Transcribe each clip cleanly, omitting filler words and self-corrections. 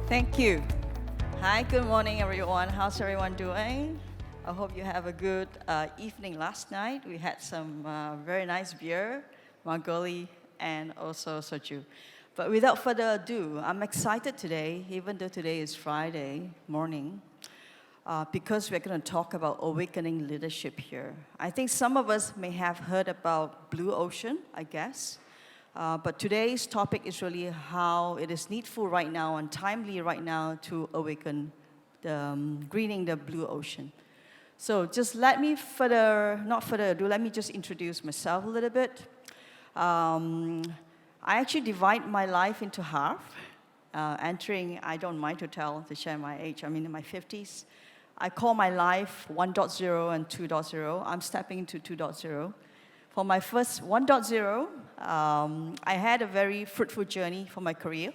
Thank you. Hi, good morning, everyone. How's everyone doing? I hope you have a good evening last night. We had some very nice beer, Margoli, and also soju. But without further ado, I'm excited today, even though today is Friday morning, because we're going to talk about awakening leadership here. I think some of us may have heard about Blue Ocean, I guess. But today's topic is really how it is needful right now and timely right now to awaken greening the blue ocean. So just let me not further ado, let me just introduce myself a little bit. I actually divide my life into half. I don't mind to share my age, I'm in my 50s. I call my life 1.0 and 2.0. I'm stepping into 2.0. For my first 1.0, I had a very fruitful journey for my career.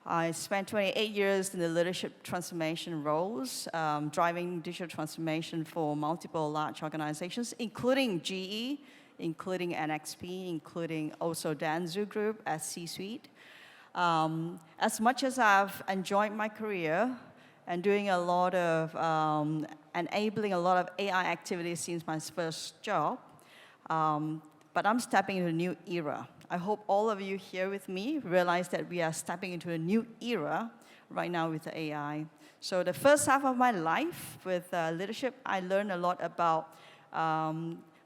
I spent 28 years in the leadership transformation roles, driving digital transformation for multiple large organizations, including GE, including NXP, including also Danzu Group as C-suite. As much as I've enjoyed my career and doing a lot of, enabling a lot of AI activities since my first job, but I'm stepping into a new era. I hope all of you here with me realize that we are stepping into a new era right now with the AI. So the first half of my life with leadership, I learned a lot about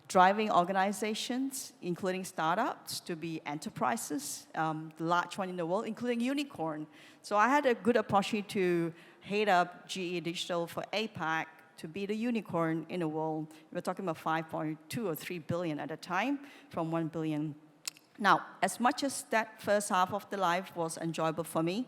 driving organizations, including startups, to be enterprises, the large one in the world, including unicorn. So I had a good opportunity to head up GE Digital for APAC, to be the unicorn in the world. We're talking about 5.2 or 3 billion at the time, from 1 billion. Now, as much as that first half of the life was enjoyable for me,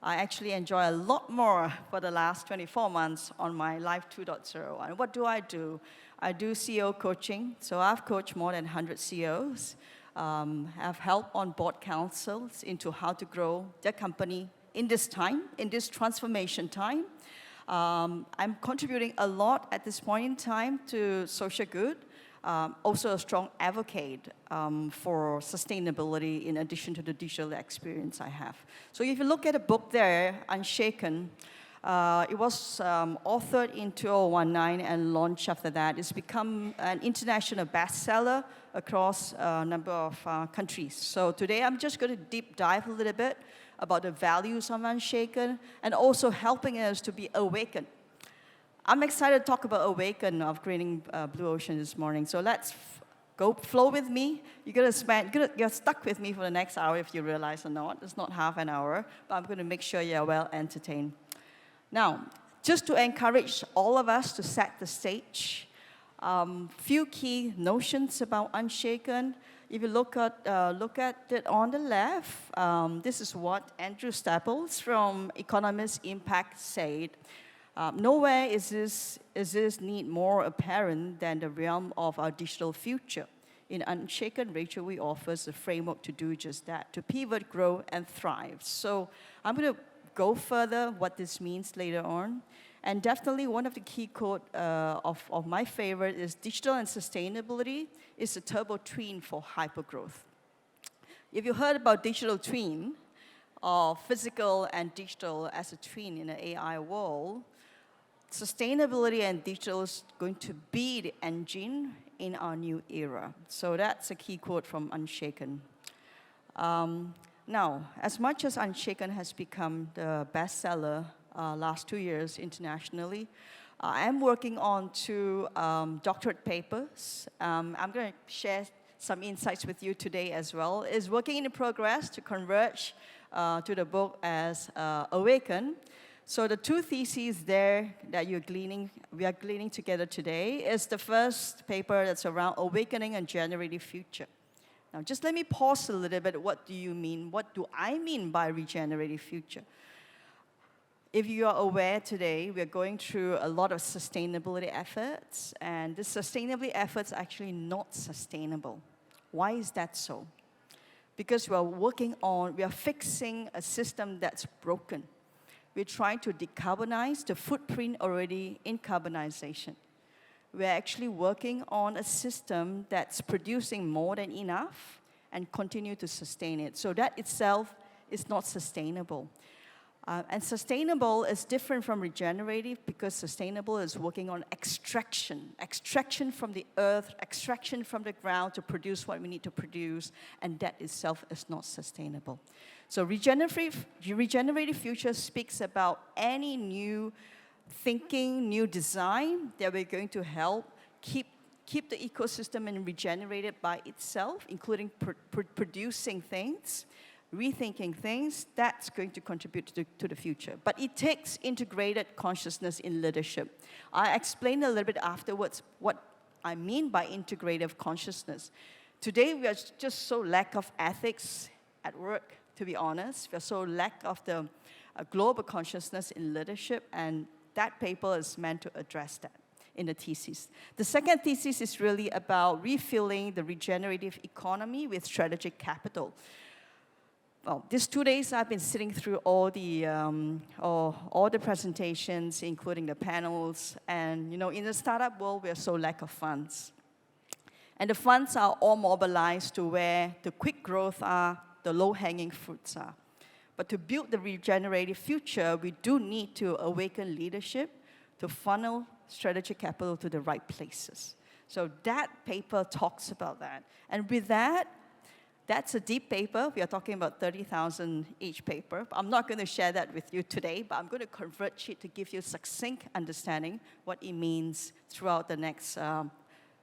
I actually enjoy a lot more for the last 24 months on my Life 2.0. And what do? I do CEO coaching. So I've coached more than 100 CEOs. I've helped on board councils into how to grow their company in this time, in this transformation time. I'm contributing a lot at this point in time to social good, also a strong advocate for sustainability in addition to the digital experience I have. So if you look at the book there, Unshaken, it was authored in 2019 and launched after that. It's become an international bestseller across a number of countries. So today I'm just going to deep dive a little bit about the values of Unshaken, and also helping us to be awakened. I'm excited to talk about awaken of greening blue ocean this morning. So let's go flow with me. You're stuck with me for the next hour if you realize or not. It's not half an hour, but I'm going to make sure you're well entertained. Now, just to encourage all of us to set the stage, few key notions about Unshaken. If you look at it on the left, this is what Andrew Staples from Economist Impact said. Nowhere is this need more apparent than the realm of our digital future. In Unshaken, Rachel we offers a framework to do just that, to pivot, grow, and thrive. So I'm going to go further what this means later on. And definitely one of the key quotes of my favorite is digital and sustainability is a turbo twin for hypergrowth. If you heard about digital twin, or physical and digital as a twin in the AI world, sustainability and digital is going to be the engine in our new era. So that's a key quote from Unshaken. Now, as much as Unshaken has become the bestseller last 2 years internationally, I'm working on 2 doctorate papers. I'm going to share some insights with you today as well. It's working in progress to converge to the book as Awaken. So the 2 theses there that we are gleaning together today is the first paper that's around awakening and generative future. Now, just let me pause a little bit. What do you mean? What do I mean by regenerative future? If you are aware today, we are going through a lot of sustainability efforts, and the sustainability efforts are actually not sustainable. Why is that so? Because we are fixing a system that's broken. We're trying to decarbonize the footprint already in carbonization. We're actually working on a system that's producing more than enough and continue to sustain it. So that itself is not sustainable. And sustainable is different from regenerative because sustainable is working on extraction from the earth, extraction from the ground to produce what we need to produce, and that itself is not sustainable. So regenerative future speaks about any new thinking, new design that we're going to help keep the ecosystem and regenerate it by itself, including producing things, rethinking things. That's going to contribute to the future. But it takes integrated consciousness in leadership. I explain a little bit afterwards what I mean by integrative consciousness. Today, we are just so lack of ethics at work, to be honest. We're so lack of the global consciousness in leadership, and that paper is meant to address that in the thesis. The second thesis is really about refilling the regenerative economy with strategic capital. Well, these 2 days I've been sitting through all the presentations, including the panels, and in the startup world, we're so lack of funds. And the funds are all mobilized to where the quick growth are, the low-hanging fruits are. But to build the regenerative future, we do need to awaken leadership to funnel strategic capital to the right places. So that paper talks about that. And with that, that's a deep paper. We are talking about 30,000 each paper. I'm not going to share that with you today, but I'm going to convert it to give you succinct understanding what it means throughout the next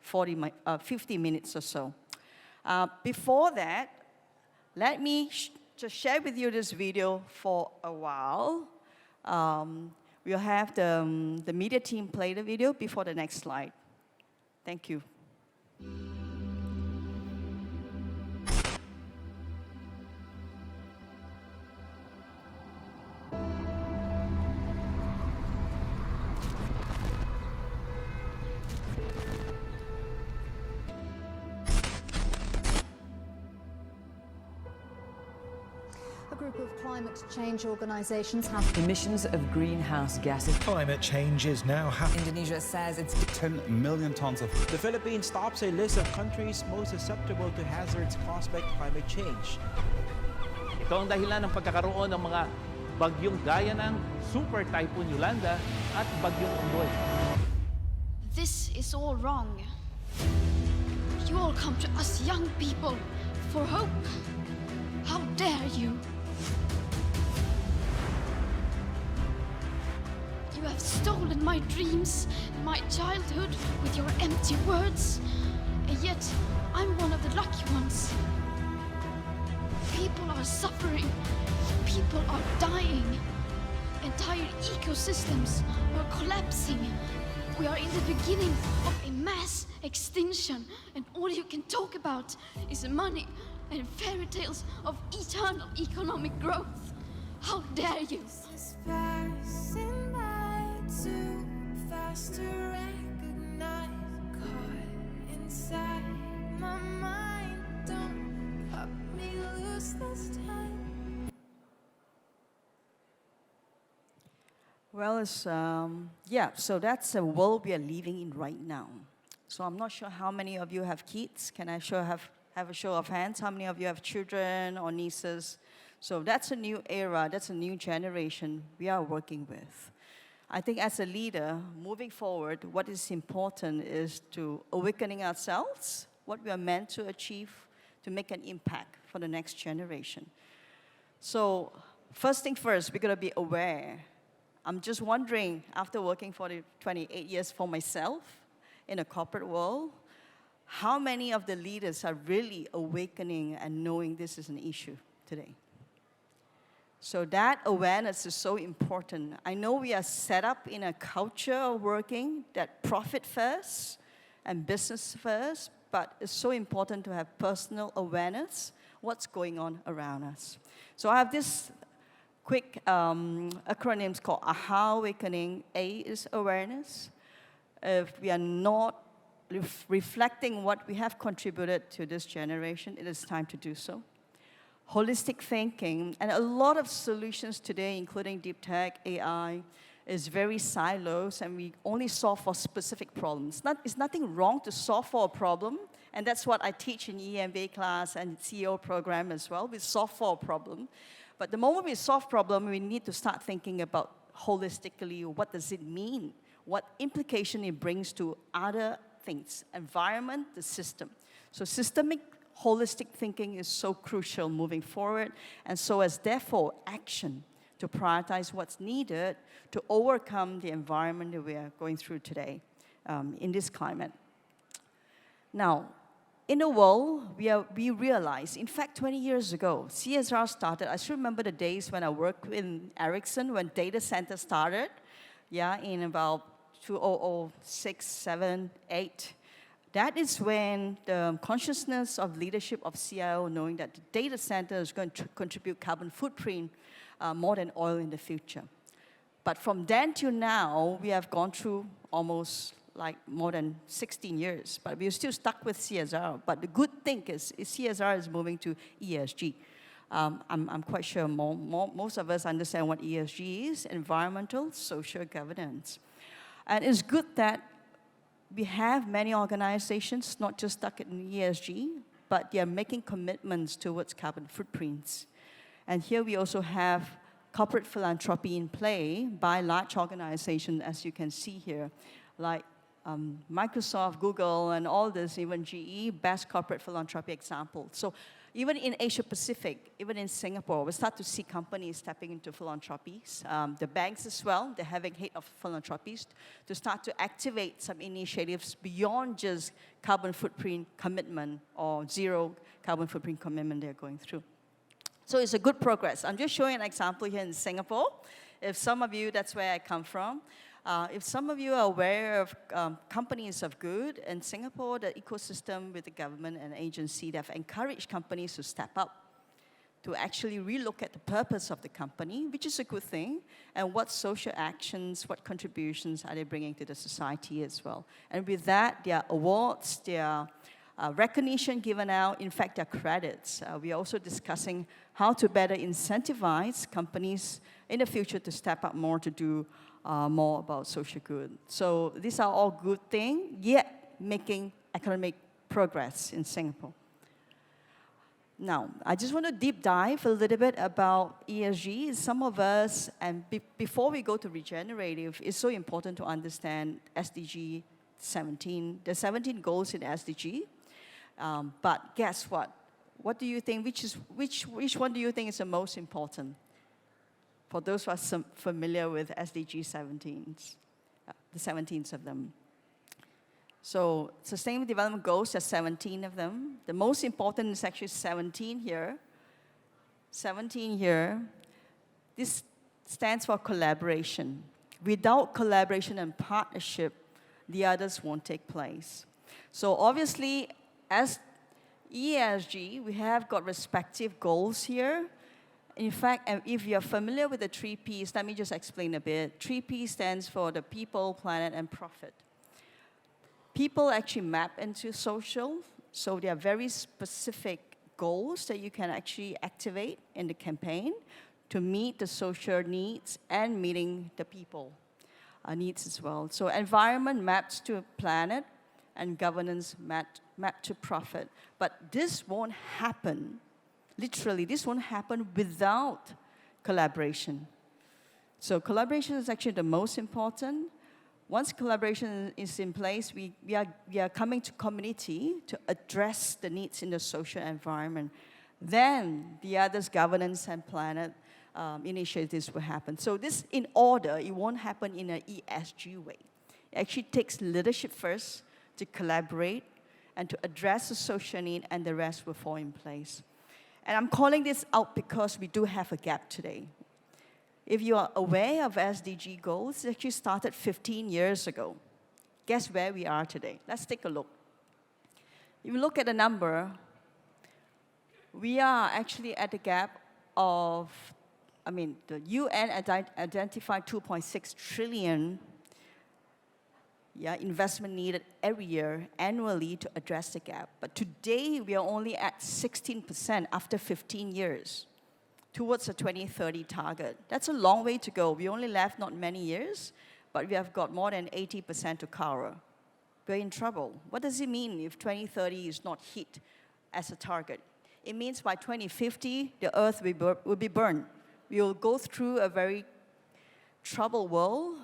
50 minutes or so. Before that, let me just share with you this video for a while. We'll have the media team play the video before the next slide. Thank you. A group of climate change organizations have emissions of greenhouse gases. Climate change is now happening. Indonesia says it's 10 million tons of... The Philippines tops a list of countries most susceptible to hazards caused by climate change. Ito ang dahilan ng pagkakaroon ng mga bagyong gaya ng Super Typhoon Yolanda at Bagyong Ondoy. This is all wrong. You all come to us young people for hope. How dare you? You have stolen my dreams, my childhood with your empty words. And yet, I'm one of the lucky ones. People are suffering. People are dying. Entire ecosystems are collapsing. We are in the beginning of a mass extinction, and all you can talk about is money and fairy tales of eternal economic growth. How dare you? Passing by too fast to recognize, caught inside my mind. Don't cut me loose this time. Well, so that's the world we are living in right now. So I'm not sure how many of you have kids. Can I have a show of hands? How many of you have children or nieces? So that's a new era, that's a new generation we are working with. I think as a leader, moving forward, what is important is to awakening ourselves, what we are meant to achieve, to make an impact for the next generation. So first thing first, we're going to be aware. I'm just wondering, after working for 28 years for myself in a corporate world, how many of the leaders are really awakening and knowing this is an issue today? So that awareness is so important. I know we are set up in a culture of working that profit first and business first, but it's so important to have personal awareness, what's going on around us. So I have this quick acronyms called AHA Awakening. A is awareness. If we are not reflecting what we have contributed to this generation, it is time to do so. Holistic thinking, and a lot of solutions today, including deep tech, AI, is very silos, and we only solve for specific problems. It's nothing wrong to solve for a problem, and that's what I teach in EMBA class and CEO program as well. We solve for a problem. But the moment we solve problem, we need to start thinking about holistically, what does it mean? What implication it brings to other things, environment, the system. So systemic, holistic thinking is so crucial moving forward, and so as therefore action to prioritize what's needed to overcome the environment that we are going through today in this climate. Now, in the world, we realized, in fact, 20 years ago, CSR started. I still remember the days when I worked in Ericsson, when data center started, in about 2006, 7, 8. That is when the consciousness of leadership of CIO, knowing that the data center is going to contribute carbon footprint more than oil in the future. But from then till now, we have gone through almost like more than 16 years, but we're still stuck with CSR. But the good thing is CSR is moving to ESG. I'm quite sure most of us understand what ESG is, environmental, social governance. And it's good that we have many organizations not just stuck in ESG, but they are making commitments towards carbon footprints. And here we also have corporate philanthropy in play by large organizations, as you can see here, like Microsoft, Google, and all this, even GE, best corporate philanthropy example. So even in Asia Pacific, even in Singapore, we start to see companies stepping into philanthropies. The banks as well, they're having head of philanthropies to start to activate some initiatives beyond just carbon footprint commitment or zero carbon footprint commitment they're going through. So it's a good progress. I'm just showing an example here in Singapore. If some of you, that's where I come from. If some of you are aware of companies of good, in Singapore, the ecosystem with the government and agency, they have encouraged companies to step up, to actually relook at the purpose of the company, which is a good thing, and what social actions, what contributions are they bringing to the society as well. And with that, there are awards, there are recognition given out, in fact, there are credits. We are also discussing how to better incentivize companies in the future to step up more to do more about social good. So these are all good things, yet making economic progress in Singapore. Now, I just want to deep dive a little bit about ESG. Some of us, and before we go to regenerative, it's so important to understand SDG 17, the 17 goals in SDG. But guess what? What do you think, which one do you think is the most important? For those who are familiar with SDG 17s, the 17s of them. So Sustainable Development Goals, there's 17 of them. The most important is actually 17 here. 17 here. This stands for collaboration. Without collaboration and partnership, the others won't take place. So obviously, as ESG, we have got respective goals here. In fact, if you're familiar with the 3 Ps, let me just explain a bit. 3 P stands for the people, planet, and profit. People actually map into social, so there are very specific goals that you can actually activate in the campaign to meet the social needs and meeting the people needs as well. So environment maps to planet, and governance map to profit. But this won't happen. Literally, this won't happen without collaboration. So collaboration is actually the most important. Once collaboration is in place, we are coming to community to address the needs in the social environment. Then the others, governance and planet initiatives will happen. So this in order, it won't happen in an ESG way. It actually takes leadership first to collaborate and to address the social need, and the rest will fall in place. And I'm calling this out because we do have a gap today. If you are aware of SDG goals, it actually started 15 years ago. Guess where we are today? Let's take a look. If you look at the number, we are actually at the gap of, the UN identified 2.6 trillion investment needed every year, annually, to address the gap. But today, we are only at 16% after 15 years towards a 2030 target. That's a long way to go. We only left not many years, but we have got more than 80% to cover. We're in trouble. What does it mean if 2030 is not hit as a target? it means by 2050, the Earth will be burned. We will go through a very troubled world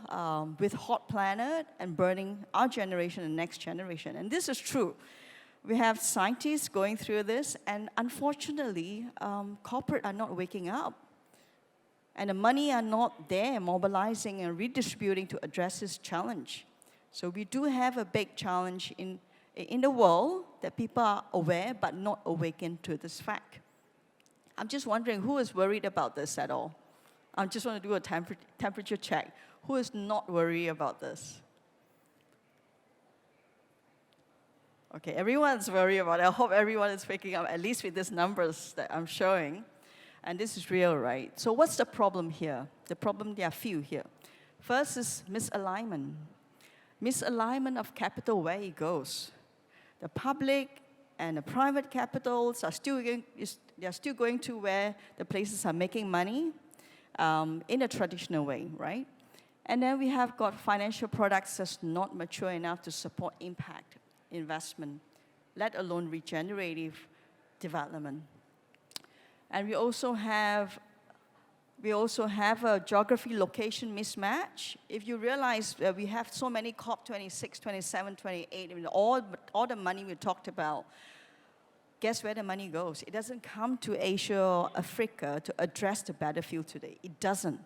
with hot planet and burning our generation and next generation. And this is true. We have scientists going through this, and unfortunately, corporate are not waking up. And the money are not there mobilizing and redistributing to address this challenge. So we do have a big challenge in the world that people are aware but not awakened to this fact. I'm just wondering who is worried about this at all? I just want to do a temperature check. Who is not worried about this? Okay, everyone's worried about it. I hope everyone is picking up, at least with these numbers that I'm showing. And this is real, right? So what's the problem here? The problem, there are few here. First is misalignment. Misalignment of capital where it goes. The public and the private capitals are still going to where the places are making money in a traditional way, right? And then we have got financial products that's not mature enough to support impact investment, let alone regenerative development. And we also have a geography location mismatch. If you realize that we have so many COP 26, 27, 28, I mean, all the money we talked about, guess where the money goes? It doesn't come to Asia or Africa to address the battlefield today. It doesn't.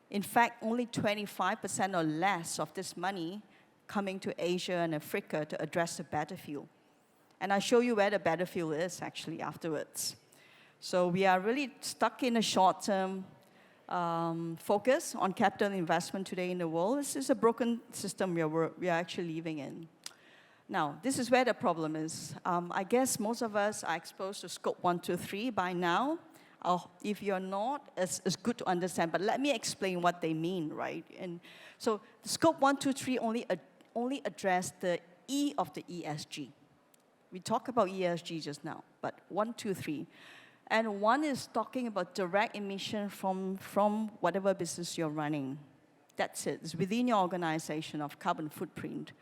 In fact, only 25% or less of this money coming to Asia and Africa to address the battlefield. And I'll show you where the battlefield is actually afterwards. So we are really stuck in a short-term focus on capital investment today in the world. This is a broken system we are actually living in. Now, this is where the problem is. I guess most of us are exposed to scope 1, 2, 3 by now. If you're not, it's good to understand. But let me explain what they mean, right? And so scope 1, 2, 3 only address the E of the ESG. We talked about ESG just now, but 1, 2, 3. And one is talking about direct emission from whatever business you're running. That's it. It's within your organization of carbon footprint.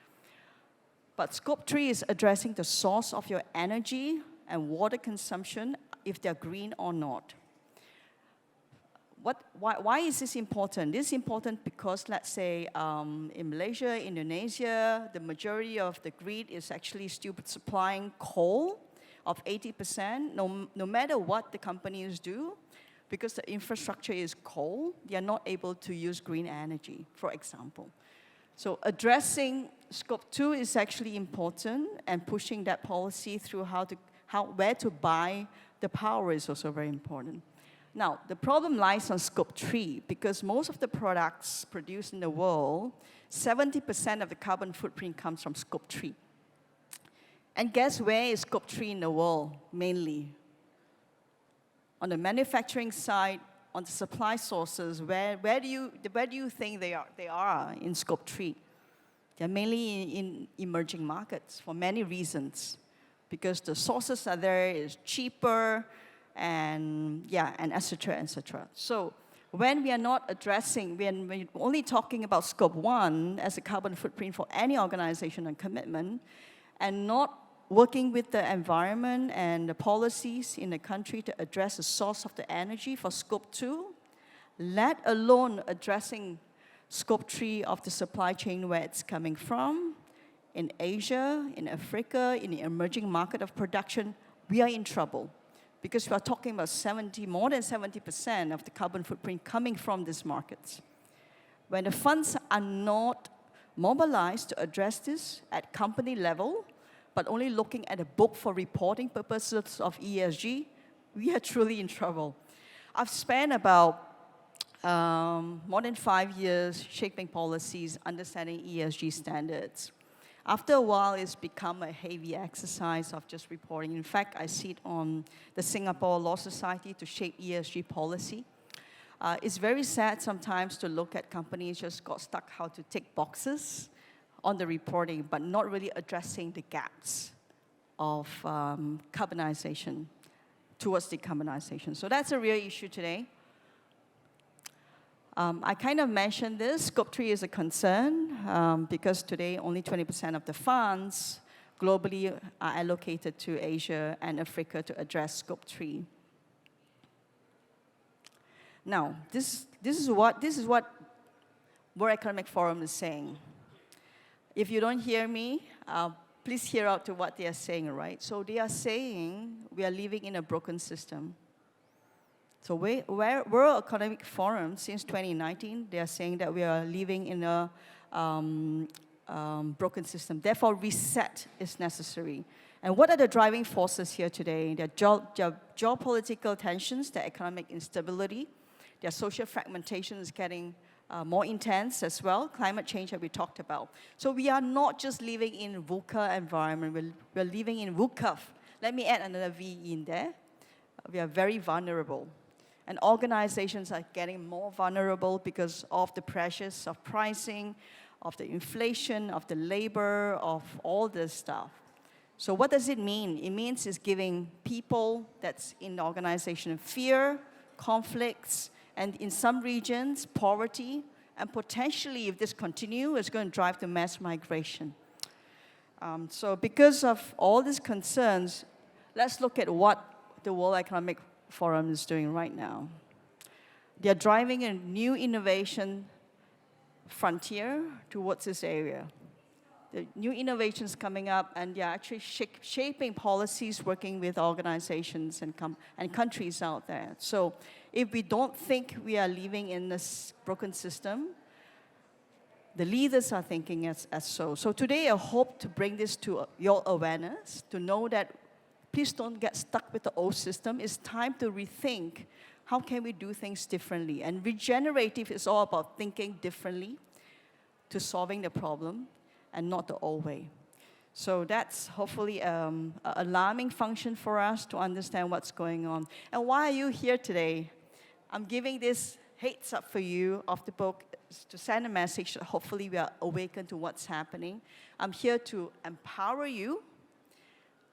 But scope 3 is addressing the source of your energy and water consumption, if they're green or not. Why is this important? This is important because, let's say, in Malaysia, Indonesia, the majority of the grid is actually still supplying coal of 80%, no matter what the companies do, because the infrastructure is coal, they are not able to use green energy, for example. So addressing scope 2 is actually important, and pushing that policy through where to buy the power is also very important. Now, the problem lies on scope 3, because most of the products produced in the world, 70% of the carbon footprint comes from scope 3. And guess where is scope 3 in the world, mainly? On the manufacturing side, on the supply sources, where do you think they are in scope 3? They're mainly in emerging markets for many reasons. Because the sources are there, it's cheaper, and et cetera, et cetera. So when we are not addressing, when we're only talking about scope 1 as a carbon footprint for any organization and commitment, and not working with the environment and the policies in the country to address the source of the energy for scope 2, let alone addressing scope 3 of the supply chain where it's coming from, in Asia, in Africa, in the emerging market of production, we are in trouble. Because we are talking about more than 70% of the carbon footprint coming from these markets. When the funds are not mobilized to address this at company level, but only looking at a book for reporting purposes of ESG, we are truly in trouble. I've spent about more than 5 years shaping policies, understanding ESG standards. After a while, it's become a heavy exercise of just reporting. In fact, I sit on the Singapore Law Society to shape ESG policy. It's very sad sometimes to look at companies just got stuck how to tick boxes on the reporting, but not really addressing the gaps of carbonization towards decarbonization. So that's a real issue today. I kind of mentioned this. Scope 3 is a concern because today only 20% of the funds globally are allocated to Asia and Africa to address Scope 3. Now, this is what World Economic Forum is saying. If you don't hear me, please hear out to what they are saying, right? So they are saying we are living in a broken system. So World Economic Forum, since 2019, they are saying that we are living in a broken system. Therefore, reset is necessary. And what are the driving forces here today? There are geopolitical tensions, the economic instability, their social fragmentation is getting more intense as well, climate change that we talked about. So we are not just living in VUCA environment, we're living in VUCAF. Let me add another V in there. We are very vulnerable. And organizations are getting more vulnerable because of the pressures of pricing, of the inflation, of the labor, of all this stuff. So what does it mean? It means it's giving people that's in the organization fear, conflicts, and in some regions, poverty, and potentially, if this continues, it's going to drive to mass migration. So because of all these concerns, let's look at what the World Economic Forum is doing right now. They are driving a new innovation frontier towards this area. The new innovations coming up, and they're actually shaping policies, working with organizations and countries out there. So if we don't think we are living in this broken system, the leaders are thinking as so. So today I hope to bring this to your awareness, to know that please don't get stuck with the old system. It's time to rethink how can we do things differently. And regenerative is all about thinking differently to solving the problem, and not the old way. So that's hopefully an alarming function for us to understand what's going on. And why are you here today? I'm giving this heads up for you of the book to send a message that hopefully we are awakened to what's happening. I'm here to empower you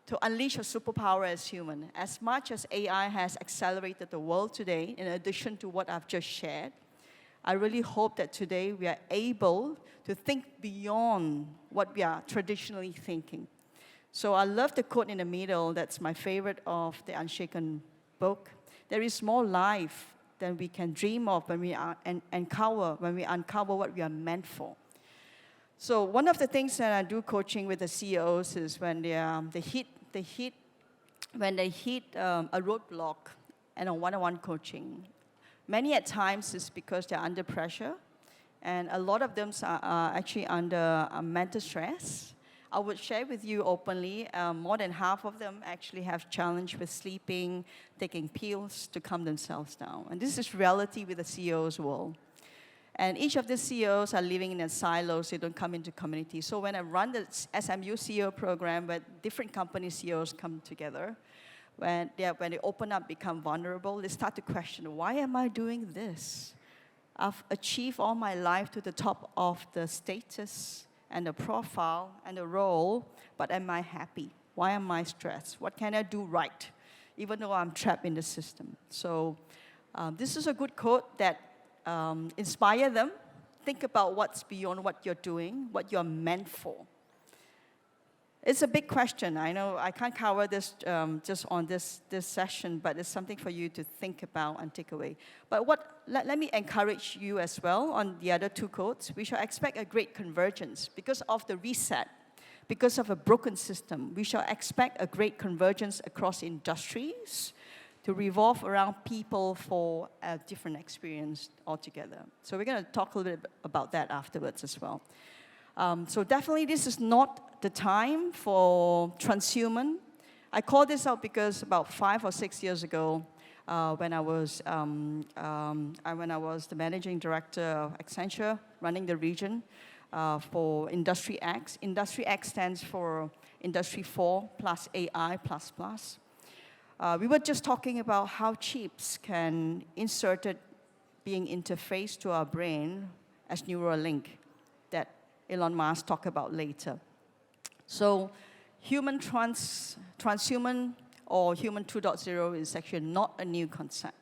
to unleash your superpower as human. As much as AI has accelerated the world today, in addition to what I've just shared, I really hope that today we are able to think beyond what we are traditionally thinking. So I love the quote in the middle. That's my favorite of the Unshaken book. There is more life than we can dream of when we uncover what we are meant for. So one of the things that I do coaching with the CEOs is when they hit a roadblock and a one-on-one coaching. Many at times is because they're under pressure, and a lot of them are actually under mental stress. I would share with you openly, more than half of them actually have challenge with sleeping, taking pills to calm themselves down. And this is reality with the CEO's world. And each of the CEOs are living in a silos, they don't come into community. So when I run the SMU CEO program, where different company CEOs come together, when they open up, become vulnerable, they start to question, why am I doing this? I've achieved all my life to the top of the status and the profile and the role, but am I happy? Why am I stressed? What can I do right, even though I'm trapped in the system? So this is a good quote that inspire them. Think about what's beyond what you're doing, what you're meant for. It's a big question. I know I can't cover this just on this session, but it's something for you to think about and take away. But let me encourage you as well on the other two quotes. We shall expect a great convergence because of the reset, because of a broken system. We shall expect a great convergence across industries to revolve around people for a different experience altogether. So we're going to talk a little bit about that afterwards as well. So definitely this is not the time for transhuman. I call this out because about 5 or 6 years ago, when I was the managing director of Accenture, running the region for Industry X. Industry X stands for Industry 4 plus AI plus plus. We were just talking about how chips can insert it being interfaced to our brain as Neuralink that Elon Musk talked about later. So human transhuman or human 2.0 is actually not a new concept.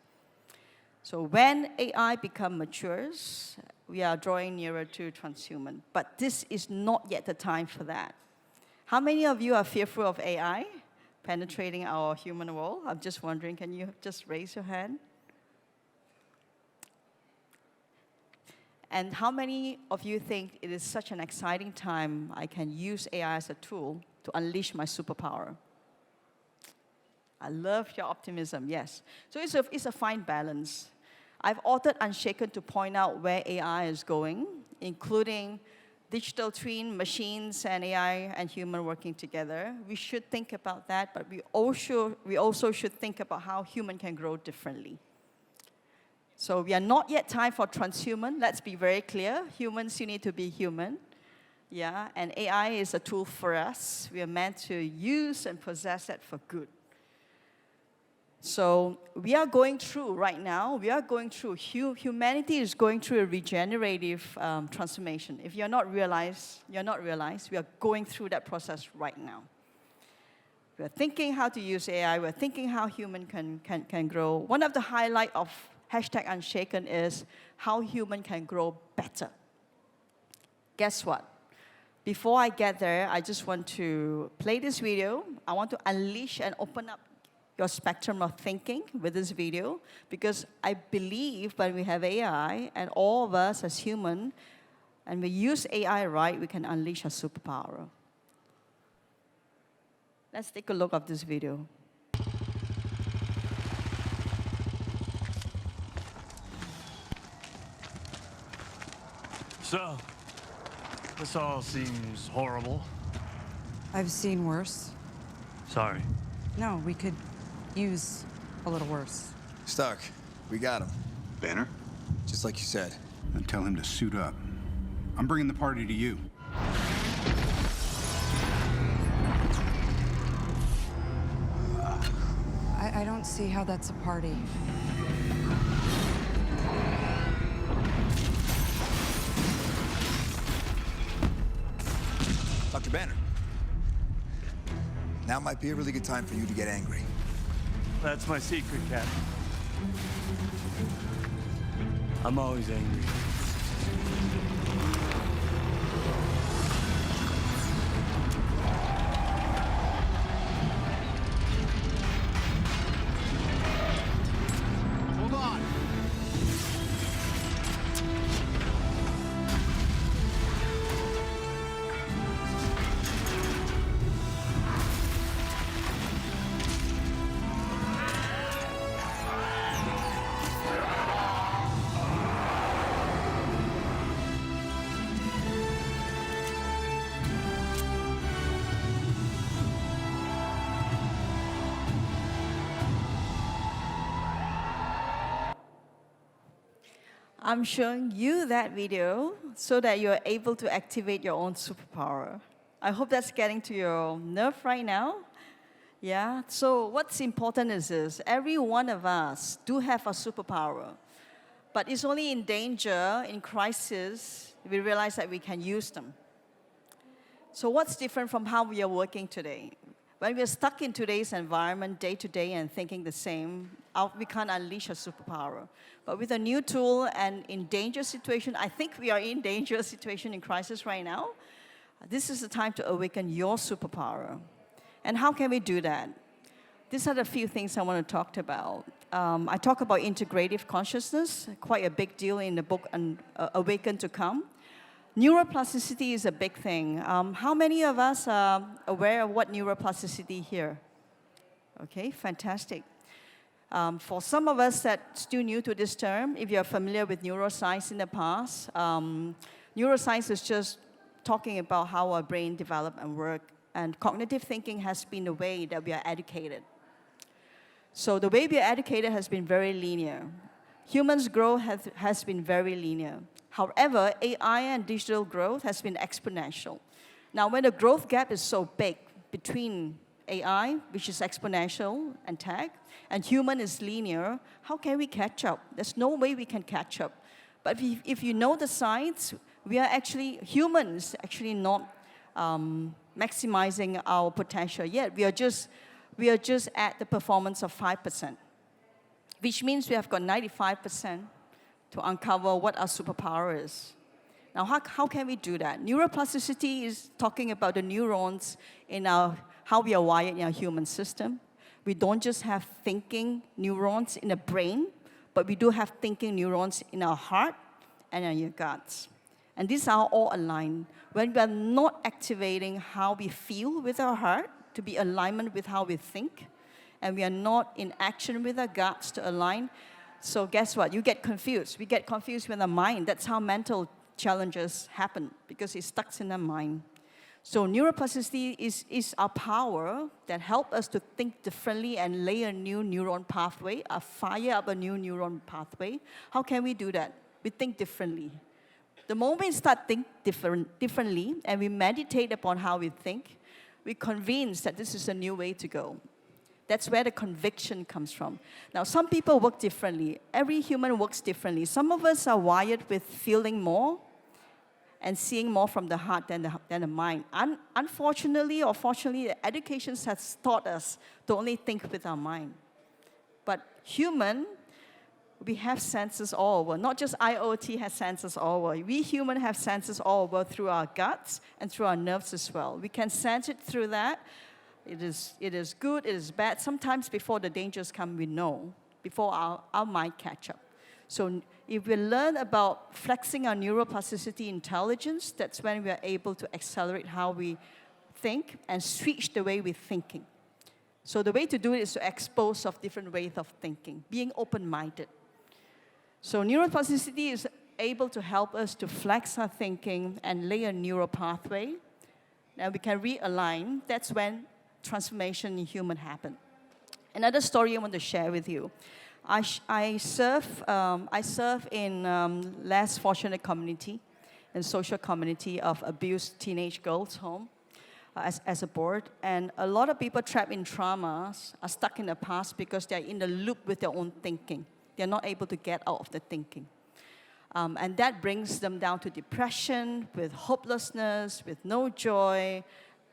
So when AI matures, we are drawing nearer to transhuman. But this is not yet the time for that. How many of you are fearful of AI penetrating our human world? I'm just wondering, can you just raise your hand? And how many of you think it is such an exciting time I can use AI as a tool to unleash my superpower? I love your optimism, yes. So it's a fine balance. I've authored Unshaken to point out where AI is going, including digital twin, machines, and AI and human working together. We should think about that, but we also should think about how human can grow differently. So we are not yet time for transhuman. Let's be very clear. Humans, you need to be human. Yeah, and AI is a tool for us. We are meant to use and possess it for good. So we are going through right now, humanity is going through a regenerative transformation. If you're not realized, we are going through that process right now. We're thinking how to use AI, we're thinking how human can grow. One of the highlights of #Unshaken is how human can grow better. Guess what? Before I get there, I just want to play this video. I want to unleash and open up your spectrum of thinking with this video, because I believe when we have AI and all of us as human, and we use AI right, we can unleash our superpower. Let's take a look at this video. So, this all seems horrible. I've seen worse. Sorry. No, we could use a little worse. Stark, we got him. Banner? Just like you said. Then tell him to suit up. I'm bringing the party to you. I don't see how that's a party. Dr. Banner. Now might be a really good time for you to get angry. That's my secret, Captain. I'm always angry. Hold on. I'm showing you that video so that you're able to activate your own superpower. I hope that's getting to your nerve right now. Yeah, so what's important is this. Every one of us do have a superpower, but it's only in danger, in crisis, we realize that we can use them. So what's different from how we are working today? When we're stuck in today's environment day to day and thinking the same, we can't unleash a superpower. But with a new tool and in dangerous situation, I think we are in dangerous situation in crisis right now. This is the time to awaken your superpower. And how can we do that? These are the few things I want to talk about. I talk about integrative consciousness, quite a big deal in the book Awaken to Come. Neuroplasticity is a big thing. How many of us are aware of what neuroplasticity here? Okay, fantastic. For some of us that's still new to this term, if you're familiar with neuroscience in the past, neuroscience is just talking about how our brain develop and work, and cognitive thinking has been the way that we are educated. So the way we are educated has been very linear. Humans' growth has been very linear. However, AI and digital growth has been exponential. Now, when the growth gap is so big between AI, which is exponential and tech, and human is linear, how can we catch up? There's no way we can catch up. But if you know the science, humans actually not maximizing our potential yet. We are just at the performance of 5%, which means we have got 95% to uncover what our superpower is. Now, how can we do that? Neuroplasticity is talking about the neurons in how we are wired in our human system. We don't just have thinking neurons in the brain, but we do have thinking neurons in our heart and in your guts. And these are all aligned. When we are not activating how we feel with our heart to be alignment with how we think, and we are not in action with our guts to align, so guess what? You get confused. We get confused with our mind. That's how mental challenges happen, because it's stuck in our mind. So neuroplasticity is our power that helps us to think differently and lay a new neuron pathway, fire up a new neuron pathway. How can we do that? We think differently. The moment we start think differently and we meditate upon how we think, we're convinced that this is a new way to go. That's where the conviction comes from. Now, some people work differently. Every human works differently. Some of us are wired with feeling more and seeing more from the heart than the mind. Unfortunately or fortunately, the education has taught us to only think with our mind. But human, we have senses all over. Not just IoT has senses all over. We human have senses all over through our guts and through our nerves as well. We can sense it through that. It is good, it is bad. Sometimes before the dangers come, we know, before our mind catch up. So if we learn about flexing our neuroplasticity intelligence, that's when we are able to accelerate how we think and switch the way we're thinking. So the way to do it is to expose of different ways of thinking, being open-minded. So neuroplasticity is able to help us to flex our thinking and lay a neural pathway. And we can realign. That's when transformation in human happen. Another story I want to share with you. I serve in less fortunate community and social community of abused teenage girls home as a board. And a lot of people trapped in traumas are stuck in the past because they're in the loop with their own thinking. They're not able to get out of the thinking. And that brings them down to depression, with hopelessness, with no joy.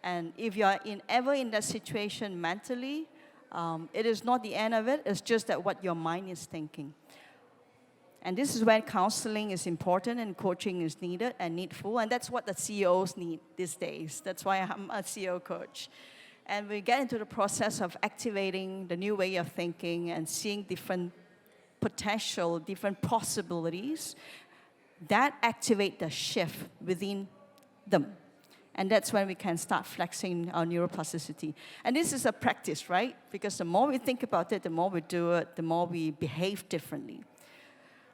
And if you are ever in that situation mentally, it is not the end of it. It's just that what your mind is thinking. And this is where counseling is important and coaching is needed and needful. And that's what the CEOs need these days. That's why I'm a CEO coach. And we get into the process of activating the new way of thinking and seeing different potential, different possibilities that activate the shift within them. And that's when we can start flexing our neuroplasticity. And this is a practice, right? Because the more we think about it, the more we do it, the more we behave differently.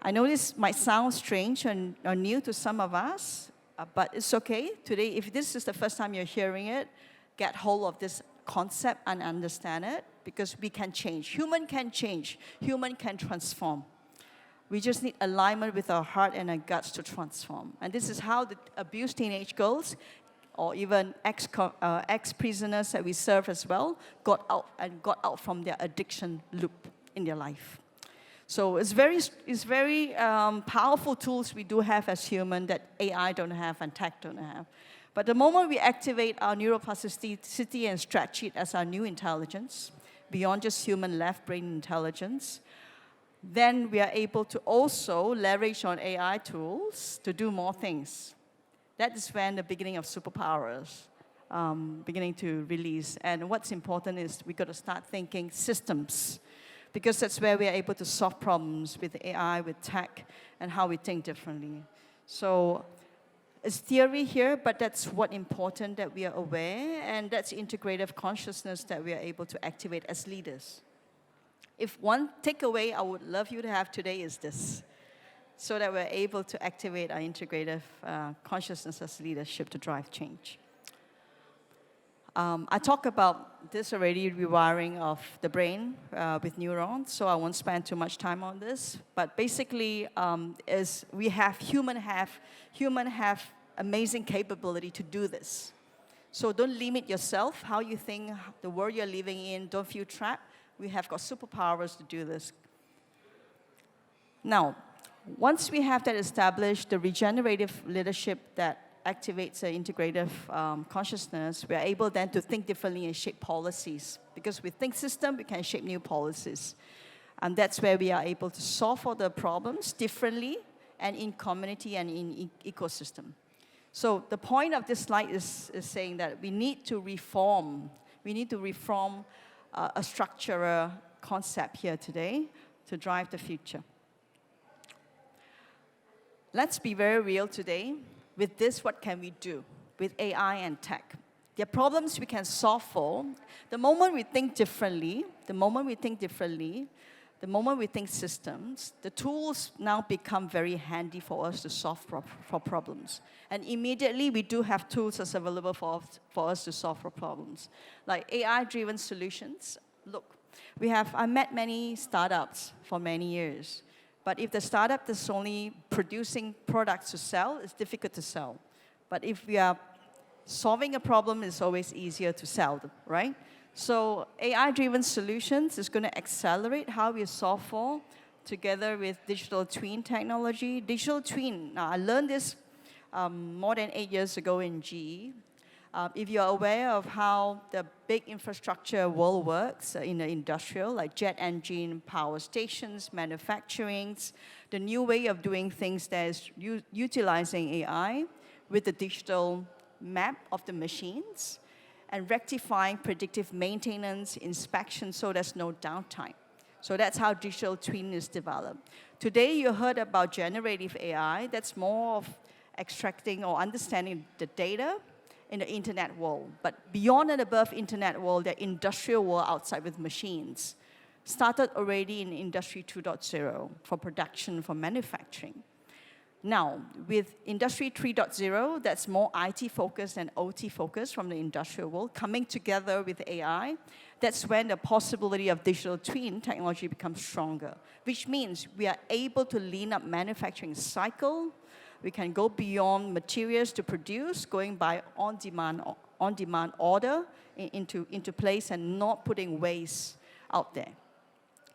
I know this might sound strange and or new to some of us, but it's okay. Today, if this is the first time you're hearing it, get hold of this concept and understand it, because we can change. Human can change. Human can transform. We just need alignment with our heart and our guts to transform. And this is how the abused teenage girls or even ex-prisoners that we serve as well, got out from their addiction loop in their life. So it's very powerful tools we do have as human that AI don't have and tech don't have. But the moment we activate our neuroplasticity and stretch it as our new intelligence, beyond just human left brain intelligence, then we are able to also leverage on AI tools to do more things. That is when the beginning of superpowers beginning to release. And what's important is we got to start thinking systems, because that's where we are able to solve problems with AI, with tech, and how we think differently. So it's theory here, but that's what's important that we are aware, and that's integrative consciousness that we are able to activate as leaders. If one takeaway I would love you to have today is this, so that we're able to activate our integrative consciousness as leadership to drive change. I talked about this already, rewiring of the brain with neurons, so I won't spend too much time on this. But basically, human have amazing capability to do this. So don't limit yourself, how you think, the world you're living in, don't feel trapped. We have got superpowers to do this. Now, once we have that established, the regenerative leadership that activates the integrative consciousness, we are able then to think differently and shape policies. Because we think system, we can shape new policies. And that's where we are able to solve all the problems differently and in community and in ecosystem. So the point of this slide is saying that we need to reform. We need to reform a structural concept here today to drive the future. Let's be very real today. With this, what can we do with AI and tech? There are problems we can solve for. The moment we think differently, the moment we think systems, the tools now become very handy for us to solve for problems. And immediately, we do have tools that's available for us to solve for problems. Like AI-driven solutions. Look, I met many startups for many years. But if the startup is only producing products to sell, it's difficult to sell. But if we are solving a problem, it's always easier to sell, right? So AI-driven solutions is going to accelerate how we solve for, together with digital twin technology. Digital twin, now I learned this more than 8 years ago in GE. If you're aware of how the big infrastructure world works in the industrial, like jet engine, power stations, manufacturing, the new way of doing things that is utilizing AI with the digital map of the machines and rectifying predictive maintenance, inspection, so there's no downtime. So that's how digital twin is developed. Today, you heard about generative AI. That's more of extracting or understanding the data in the internet world. But beyond and above internet world, the industrial world outside with machines started already in Industry 2.0 for production, for manufacturing. Now, with Industry 3.0, that's more IT-focused and OT-focused from the industrial world, coming together with AI, that's when the possibility of digital twin technology becomes stronger, which means we are able to lean up manufacturing cycle. We can go beyond materials to produce, going by on-demand order into place and not putting waste out there.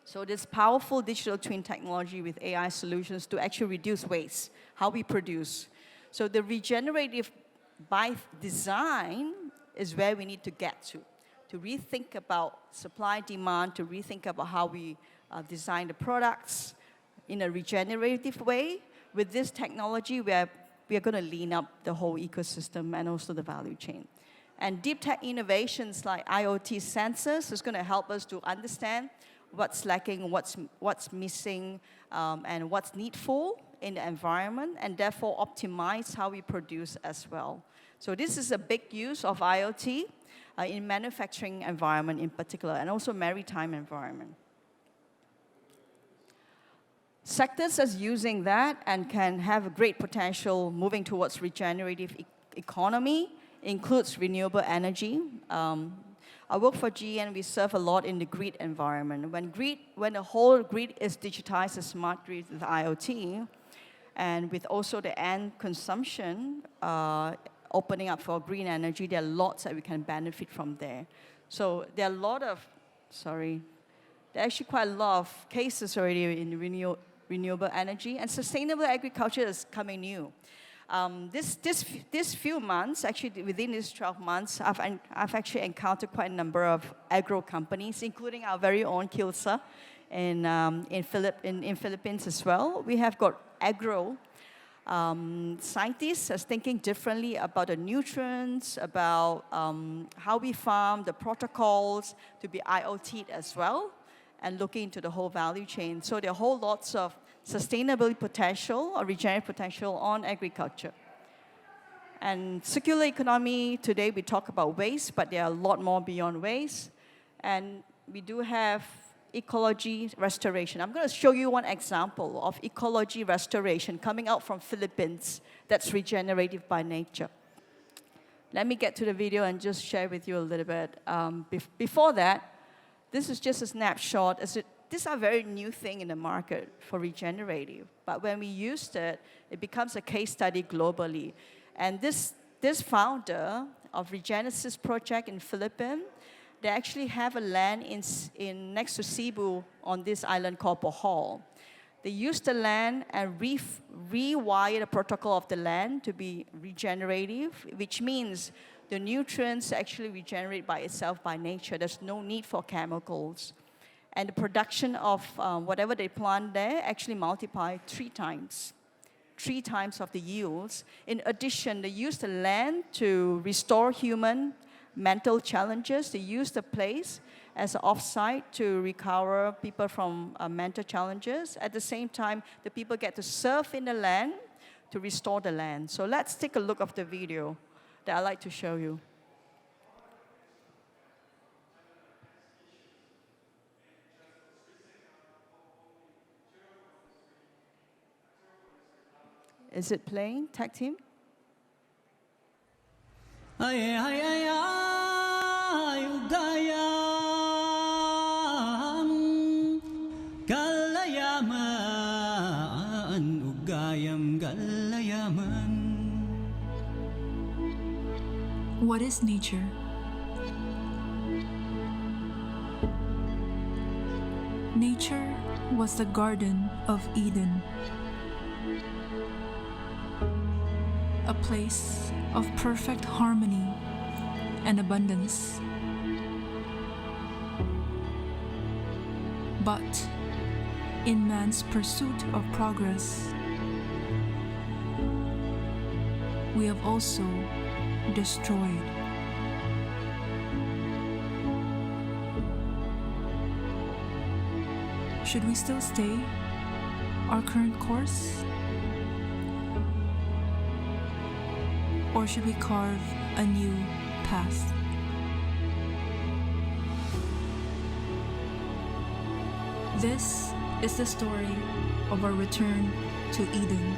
So this powerful digital twin technology with AI solutions to actually reduce waste, how we produce. So the regenerative by design is where we need to get to rethink about supply demand, to rethink about how we design the products in a regenerative way. With this technology, we are going to lean up the whole ecosystem and also the value chain. And deep tech innovations like IoT sensors is going to help us to understand what's lacking, what's missing, and what's needful in the environment, and therefore optimize how we produce as well. So this is a big use of IoT in manufacturing environment in particular, and also maritime environment. Sectors that's using that and can have a great potential moving towards regenerative economy includes renewable energy. I work for GE and we serve a lot in the grid environment. When the whole grid is digitized, a smart grid with IoT, and with also the end consumption opening up for green energy, there are lots that we can benefit from there. So there are a lot of, there are actually quite a lot of cases already in renewable energy, and sustainable agriculture is coming new. This few months, actually within these 12 months, I've actually encountered quite a number of agro companies, including our very own Kilsa in Philippines as well. We have got agro scientists as thinking differently about the nutrients, about how we farm, the protocols to be IoT as well, and looking into the whole value chain. So there are whole lots of sustainability potential or regenerative potential on agriculture. And circular economy, today we talk about waste, but there are a lot more beyond waste. And we do have ecology restoration. I'm going to show you one example of ecology restoration coming out from Philippines that's regenerative by nature. Let me get to the video and just share with you a little bit. Before that, this is just a snapshot. These are a very new thing in the market for regenerative. But when we used it, it becomes a case study globally. And this founder of Regenerative project in Philippines, they actually have a land in next to Cebu on this island called Bohol. They used the land and rewired the protocol of the land to be regenerative, which means the nutrients actually regenerate by itself by nature. There's no need for chemicals. And the production of whatever they plant there actually multiplied 3 times. 3 times of the yields. In addition, they use the land to restore human mental challenges. They use the place as an offsite to recover people from mental challenges. At the same time, the people get to serve in the land to restore the land. So let's take a look of the video that I'd like to show you. Is it playing, tag team? What is nature? Nature was the Garden of Eden, a place of perfect harmony and abundance. But in man's pursuit of progress, we have also destroyed. Should we still stay our current course? Or should we carve a new path? This is the story of our return to Eden.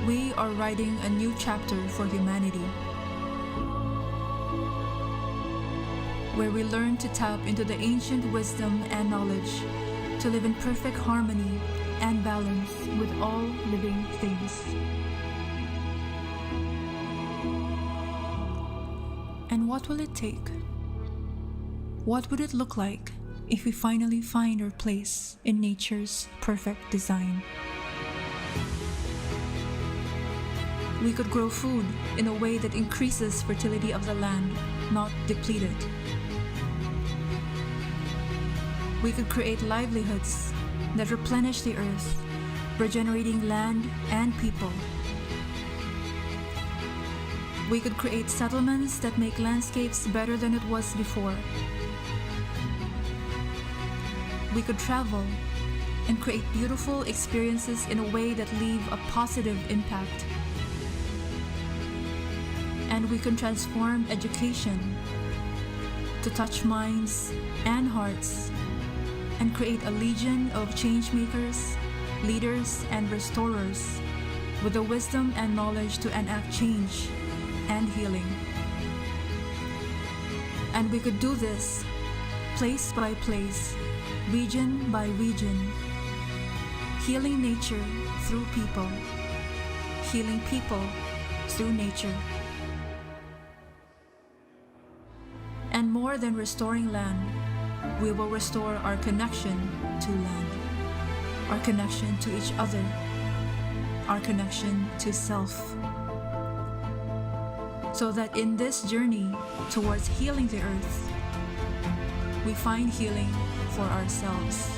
We are writing a new chapter for humanity, where we learn to tap into the ancient wisdom and knowledge to live in perfect harmony and balance with all living things. And what will it take? What would it look like if we finally find our place in nature's perfect design? We could grow food in a way that increases fertility of the land, not deplete it. We could create livelihoods that replenish the earth, regenerating land and people. We could create settlements that make landscapes better than it was before. We could travel and create beautiful experiences in a way that leave a positive impact. And we can transform education to touch minds and hearts and create a legion of changemakers, leaders, and restorers with the wisdom and knowledge to enact change and healing. And we could do this place by place, region by region, healing nature through people, healing people through nature. And more than restoring land, we will restore our connection to land, our connection to each other, our connection to self. So that in this journey towards healing the earth, we find healing for ourselves.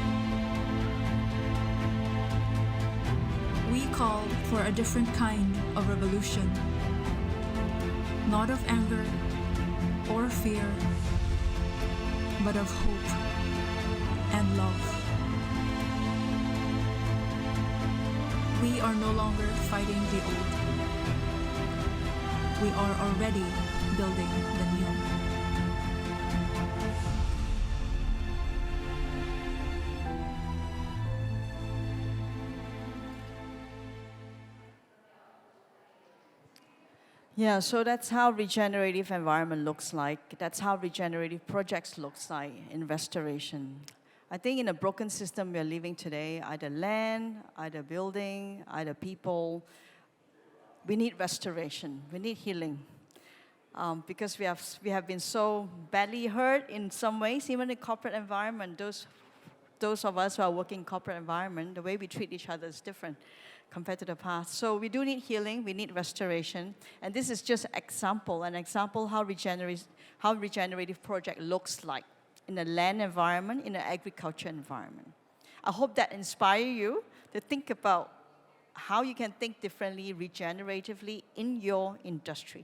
We call for a different kind of revolution, not of anger or fear, but of hope and love. We are no longer fighting the old. We are already building the new. Yeah, so that's how regenerative environment looks like. That's how regenerative projects looks like in restoration. I think in a broken system we are living today, either land, either building, either people, we need restoration, we need healing. Because we have been so badly hurt in some ways, even in corporate environment. Those of us who are working in corporate environment, the way we treat each other is different compared to the past. So we do need healing, we need restoration. And this is just an example how regenerative project looks like in a land environment, in an agriculture environment. I hope that inspire you to think about how you can think differently, regeneratively in your industry.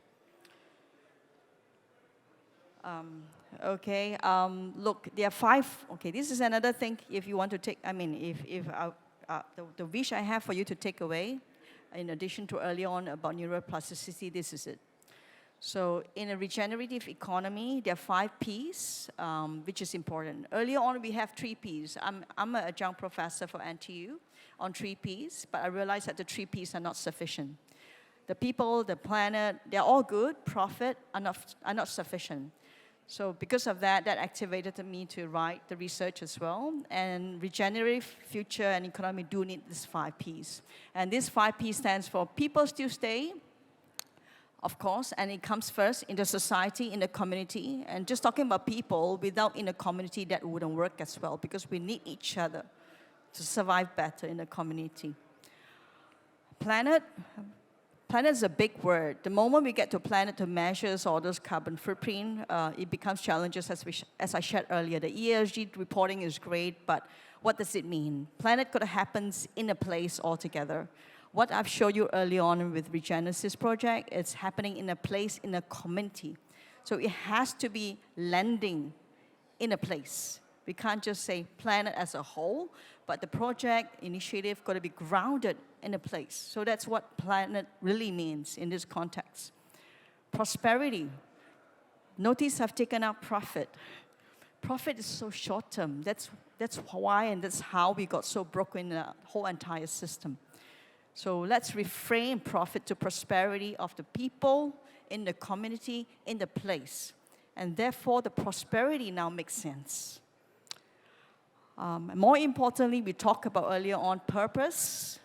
Look, there are 5. Okay, this is another thing. If you want to take, the wish I have for you to take away, in addition to earlier on about neuroplasticity, this is it. So in a regenerative economy, there are 5 Ps, which is important. Earlier on, we have 3 Ps. I'm an adjunct professor for Antioch on 3 Ps, but I realized that the 3 Ps are not sufficient. The people, the planet, they're all good. Profit are not sufficient. So because of that, that activated me to write the research as well. And regenerative future and economy do need these 5 Ps. And this 5 P stands for people still stay, of course, and it comes first in the society, in the community. And just talking about people, without in the community, that wouldn't work as well, because we need each other to survive better in the community. Planet is a big word. The moment we get to planet to measure all those carbon footprint, it becomes challenges, as I shared earlier. The ESG reporting is great, but what does it mean? Planet could happen in a place altogether. What I've showed you early on with Regenerative project, it's happening in a place, in a community. So it has to be landing in a place. We can't just say planet as a whole, but the project initiative got to be grounded in a place. So that's what planet really means in this context. Prosperity. Notice I've taken out profit. Profit is so short term. That's why and that's how we got so broken in the whole entire system. So let's reframe profit to prosperity of the people, in the community, in the place. And therefore, the prosperity now makes sense. More importantly, we talked about earlier on purpose.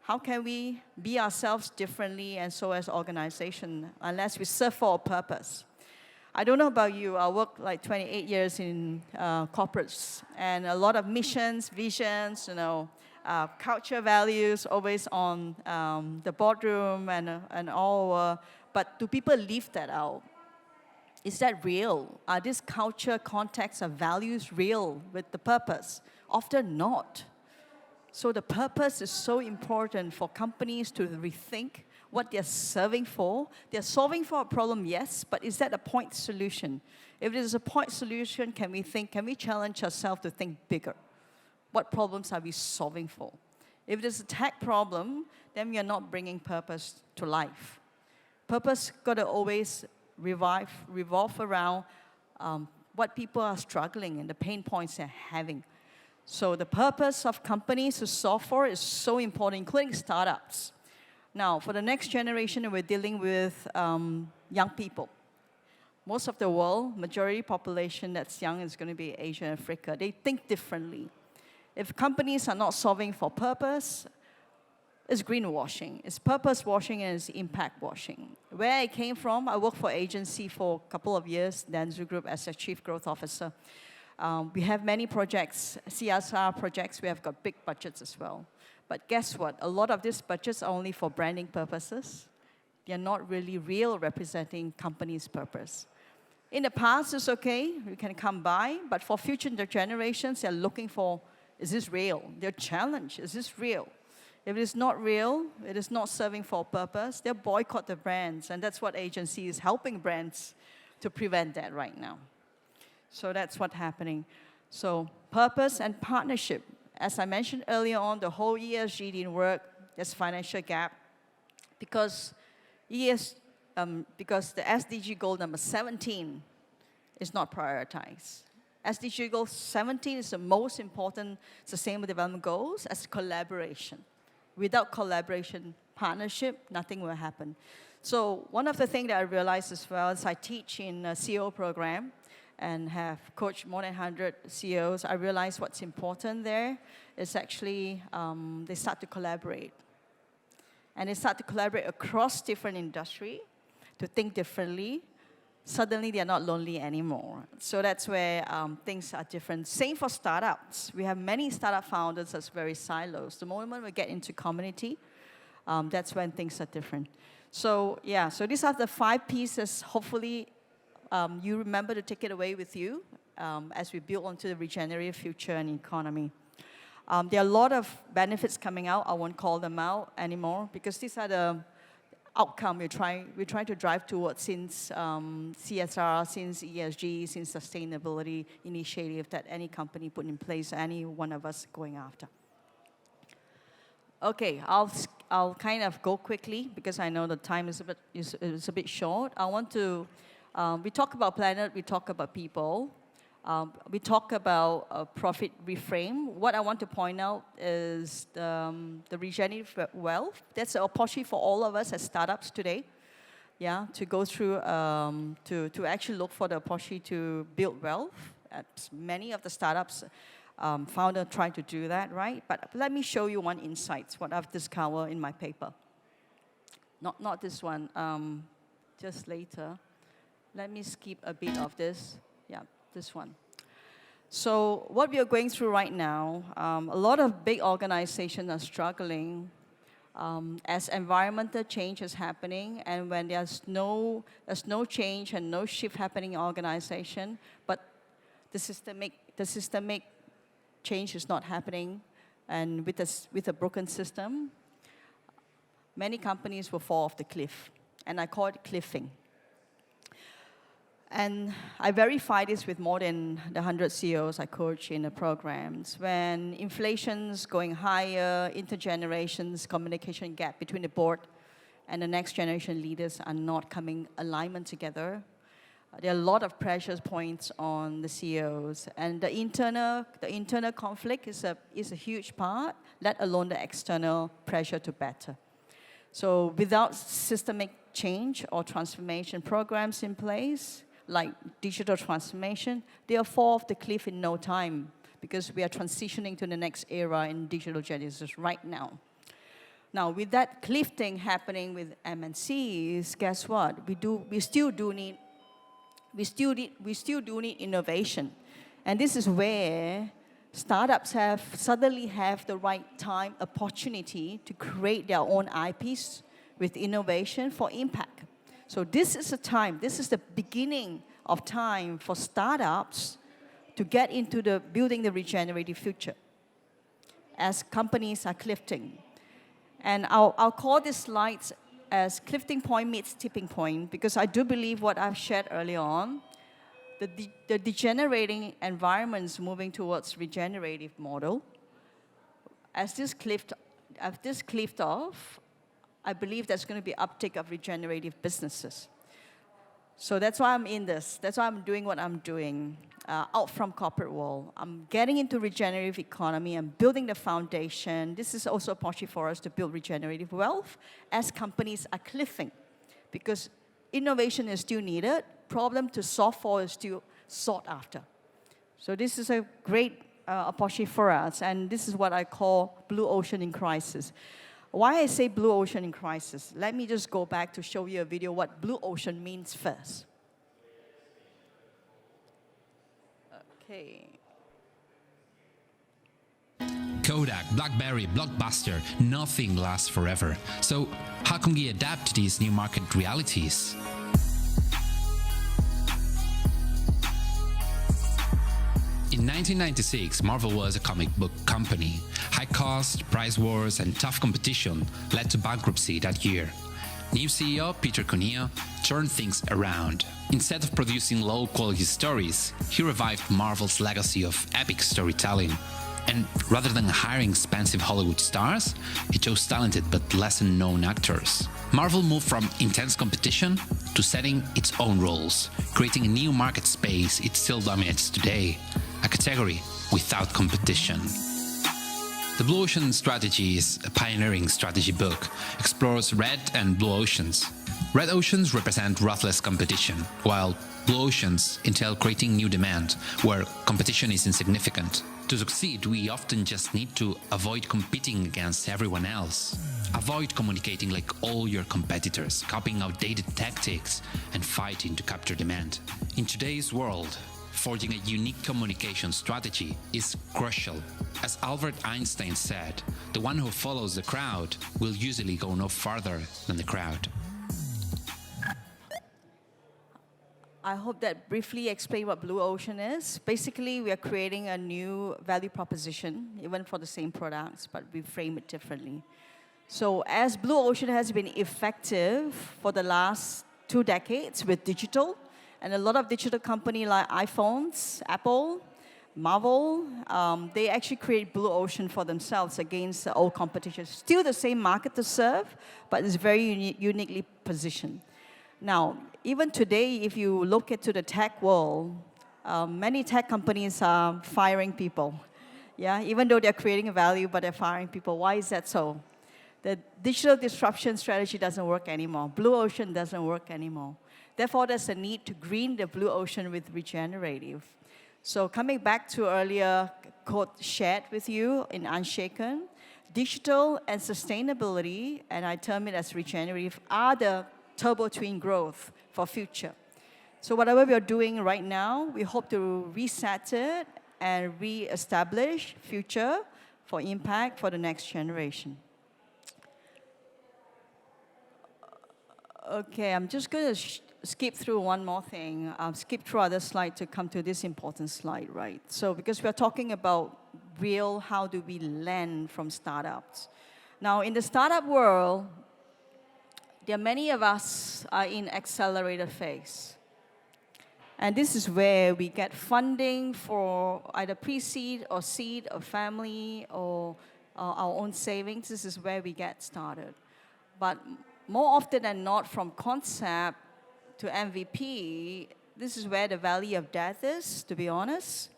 How can we be ourselves differently and so as organization unless we serve for a purpose? I don't know about you, I worked like 28 years in corporates and a lot of missions, visions, culture values always on the boardroom and all. But do people live that out? Is that real? Are these culture, contexts, and values real with the purpose? Often not. So the purpose is so important for companies to rethink what they're serving for. They're solving for a problem, yes, but is that a point solution? If it is a point solution, can we challenge ourselves to think bigger? What problems are we solving for? If it is a tech problem, then we are not bringing purpose to life. Purpose got to always revolve around what people are struggling and the pain points they're having. So the purpose of companies to solve for is so important, including startups. Now, for the next generation, we're dealing with young people. Most of the world, majority population that's young is going to be Asia and Africa. They think differently. If companies are not solving for purpose, it's greenwashing. It's purpose washing and it's impact washing. Where I came from, I worked for agency for a couple of years, Danzu Group as a chief growth officer. We have many projects, CSR projects. We have got big budgets as well. But guess what? A lot of these budgets are only for branding purposes. They're not really real representing companies' purpose. In the past, it's okay. You can come by. But for future generations, they're looking for, is this real? They're challenged. Is this real? If it is not real, it is not serving for a purpose, they'll boycott the brands. And that's what agency is helping brands to prevent that right now. So that's what's happening. So purpose and partnership. As I mentioned earlier on, the whole ESG didn't work. There's financial gap. Because the SDG goal number 17 is not prioritized. SDG goal 17 is the most important sustainable development goals as collaboration. Without collaboration, partnership, nothing will happen. So one of the things that I realized as well is I teach in a CEO program and have coached more than 100 CEOs. I realized what's important there is actually they start to collaborate. And they start to collaborate across different industry to think differently. Suddenly, they're not lonely anymore. So that's where things are different. Same for startups. We have many startup founders that's very silos. The moment we get into community, that's when things are different. So yeah, so these are the 5 pieces. Hopefully, you remember to take it away with you as we build onto the regenerative future and economy. There are a lot of benefits coming out. I won't call them out anymore because these are the outcome we try to drive towards since CSR, since ESG, since sustainability initiative that any company put in place, any one of us going after. Okay, I'll kind of go quickly because I know the time is a bit short. I want to, we talk about planet, we talk about people, we talk about profit reframe. What I want to point out is the regenerative wealth. That's an opportunity for all of us as startups today, yeah, to go through, to actually look for the opportunity to build wealth. Many of the startups founder try to do that, right? But let me show you one insight, what I've discovered in my paper. Not this one, just later. Let me skip a bit of this. Yeah, this one. So what we are going through right now, a lot of big organizations are struggling as environmental change is happening, and when there's no change and no shift happening in organization, but the systemic change is not happening, and with a broken system, many companies will fall off the cliff, and I call it cliffing. And I verify this with more than the 100 CEOs I coach in the programs. When inflation's going higher, intergenerations, communication gap between the board and the next generation leaders are not coming alignment together. There are a lot of pressure points on the CEOs, and the internal conflict is a huge part, let alone the external pressure to better. So without systemic change or transformation programs in place, like digital transformation, they'll fall off the cliff in no time because we are transitioning to the next era in digital genesis right now. Now, with that cliff thing happening with MNCs, guess what? We still do need innovation. And this is where startups suddenly have the right time, opportunity to create their own IPs with innovation for impact. So this is the beginning of time for startups to get into building the regenerative future as companies are cliffing. And I'll call these slides as cliffing point meets tipping point, because I do believe what I've shared earlier on, the degenerating environments moving towards regenerative model. As this cliffed off, I believe there's going to be uptick of regenerative businesses. So that's why I'm in this. That's why I'm doing what I'm doing out from corporate world. I'm getting into regenerative economy. I'm building the foundation. This is also a opportunity for us to build regenerative wealth as companies are cliffing, because innovation is still needed. Problem to solve for is still sought after. So this is a great opportunity for us, and this is what I call blue ocean in crisis. Why I say blue ocean in crisis? Let me just go back to show you a video what blue ocean means first. Okay. Kodak, BlackBerry, Blockbuster, nothing lasts forever. So how can we adapt to these new market realities? In 1996, Marvel was a comic book company. High cost, price wars, and tough competition led to bankruptcy that year. New CEO Peter Cunha turned things around. Instead of producing low-quality stories, he revived Marvel's legacy of epic storytelling. And rather than hiring expensive Hollywood stars, he chose talented but lesser-known actors. Marvel moved from intense competition to setting its own rules, creating a new market space it still dominates today, a category without competition. The Blue Ocean Strategy is a pioneering strategy book, explores red and blue oceans. Red oceans represent ruthless competition, while blue oceans entail creating new demand, where competition is insignificant. To succeed, we often just need to avoid competing against everyone else. Avoid communicating like all your competitors, copying outdated tactics, and fighting to capture demand. In today's world, forging a unique communication strategy is crucial. As Albert Einstein said, the one who follows the crowd will usually go no farther than the crowd. I hope that briefly explain what Blue Ocean is. Basically, we are creating a new value proposition, even for the same products, but we frame it differently. So as Blue Ocean has been effective for the last 2 decades with digital, and a lot of digital companies like iPhones, Apple, Marvel, they actually create Blue Ocean for themselves against the old competition. Still the same market to serve, but it's very uniquely positioned. Now, even today, if you look into the tech world, many tech companies are firing people. Yeah, even though they're creating value, but they're firing people. Why is that so? The digital disruption strategy doesn't work anymore. Blue Ocean doesn't work anymore. Therefore, there's a need to green the Blue Ocean with regenerative. So coming back to earlier quote shared with you in Unshaken, digital and sustainability, and I term it as regenerative, are the turbo twin growth for future. So whatever we are doing right now, we hope to reset it and re-establish future for impact for the next generation. Okay, I'm just going to skip through one more thing. I'll skip through other slide to come to this important slide, right? So because we're talking about real, how do we learn from startups? Now, in the startup world, there are many of us are in accelerator phase. And this is where we get funding for either pre-seed or seed or family or our own savings. This is where we get started. But more often than not, from concept to MVP, this is where the valley of death is, to be honest.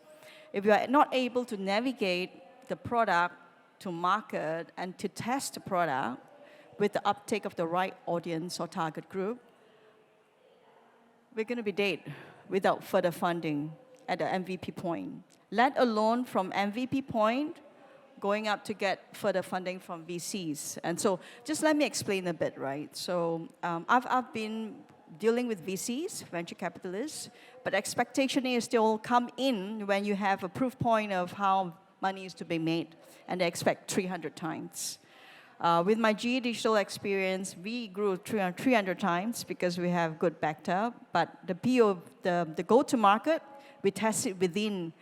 If you are not able to navigate the product to market and to test the product with the uptake of the right audience or target group, we're going to be dead without further funding at the MVP point. Let alone from MVP point, going up to get further funding from VCs. And so just let me explain a bit, right? So I've been dealing with VCs, venture capitalists, but expectation is they'll come in when you have a proof point of how money is to be made, and they expect 300 times. With my GE Digital experience, we grew 300 times because we have good backed up, but the go-to-market, we test it within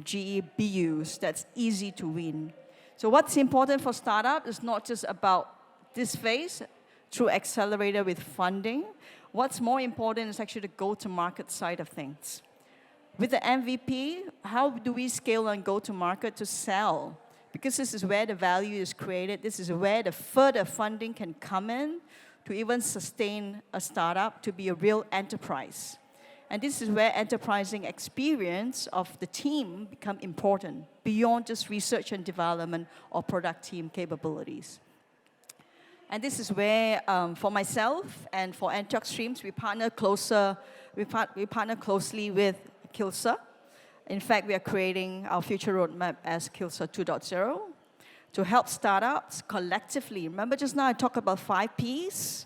GE BUs. That's easy to win. So what's important for startup is not just about this phase through accelerator with funding. What's more important is actually the go-to-market side of things. With the MVP, how do we scale and go-to-market to sell? Because this is where the value is created. This is where the further funding can come in to even sustain a startup to be a real enterprise. And this is where enterprising experience of the team become important, beyond just research and development or product team capabilities. And this is where, for myself and for Antioch Streams, we partner closely with Kilsa. In fact, we are creating our future roadmap as Kilsa 2.0 to help startups collectively. Remember just now I talked about 5 Ps?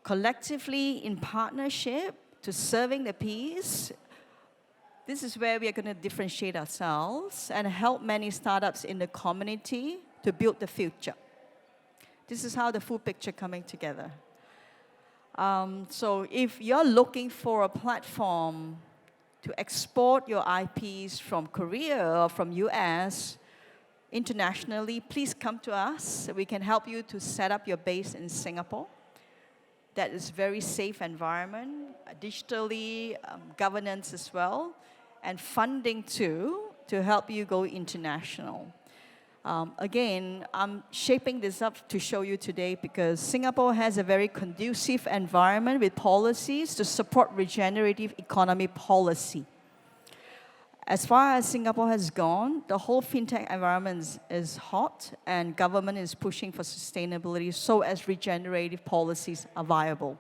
Collectively in partnership to serving the Ps. This is where we are going to differentiate ourselves and help many startups in the community to build the future. This is how the full picture coming together. So if you're looking for a platform to export your IPs from Korea or from US internationally, please come to us. We can help you to set up your base in Singapore. That is very safe environment, digitally, governance as well, and funding too, to help you go international. Again, I'm shaping this up to show you today because Singapore has a very conducive environment with policies to support regenerative economy policy. As far as Singapore has gone, the whole fintech environment is hot and government is pushing for sustainability so as regenerative policies are viable.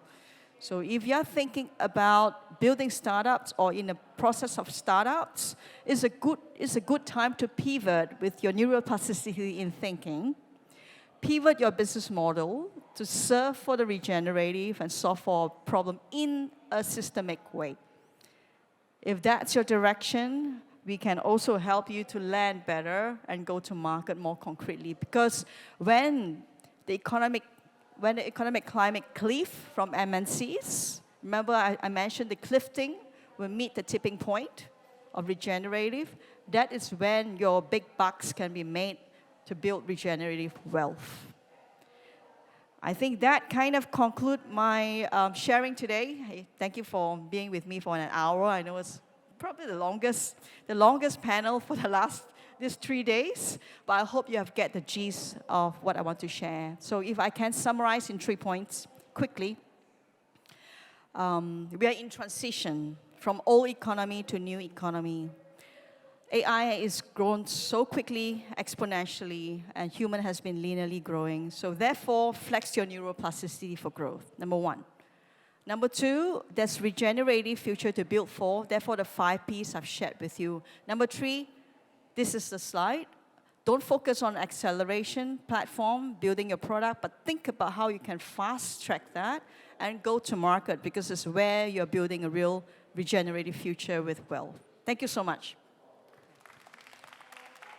So if you're thinking about building startups or in the process of startups, it's a good time to pivot with your neuroplasticity in thinking. Pivot your business model to serve for the regenerative and solve for a problem in a systemic way. If that's your direction, we can also help you to land better and go to market more concretely. Because when the economic climate cliff from MNCs, Remember, I mentioned the cliffing will meet the tipping point of regenerative. That is when your big bucks can be made to build regenerative wealth. I think that kind of conclude my sharing today. Hey, thank you for being with me for an hour. I know it's probably the longest panel for these 3 days, but I hope you have get the gist of what I want to share. So if I can summarize in 3 points quickly, we are in transition from old economy to new economy. AI is grown so quickly, exponentially, and human has been linearly growing. So therefore, flex your neuroplasticity for growth, number 1. Number 2, there's regenerative future to build for. Therefore, the 5 Ps I've shared with you. Number 3, this is the slide. Don't focus on acceleration platform, building your product, but think about how you can fast-track that and go to market, because it's where you're building a real regenerative future with wealth. Thank you so much.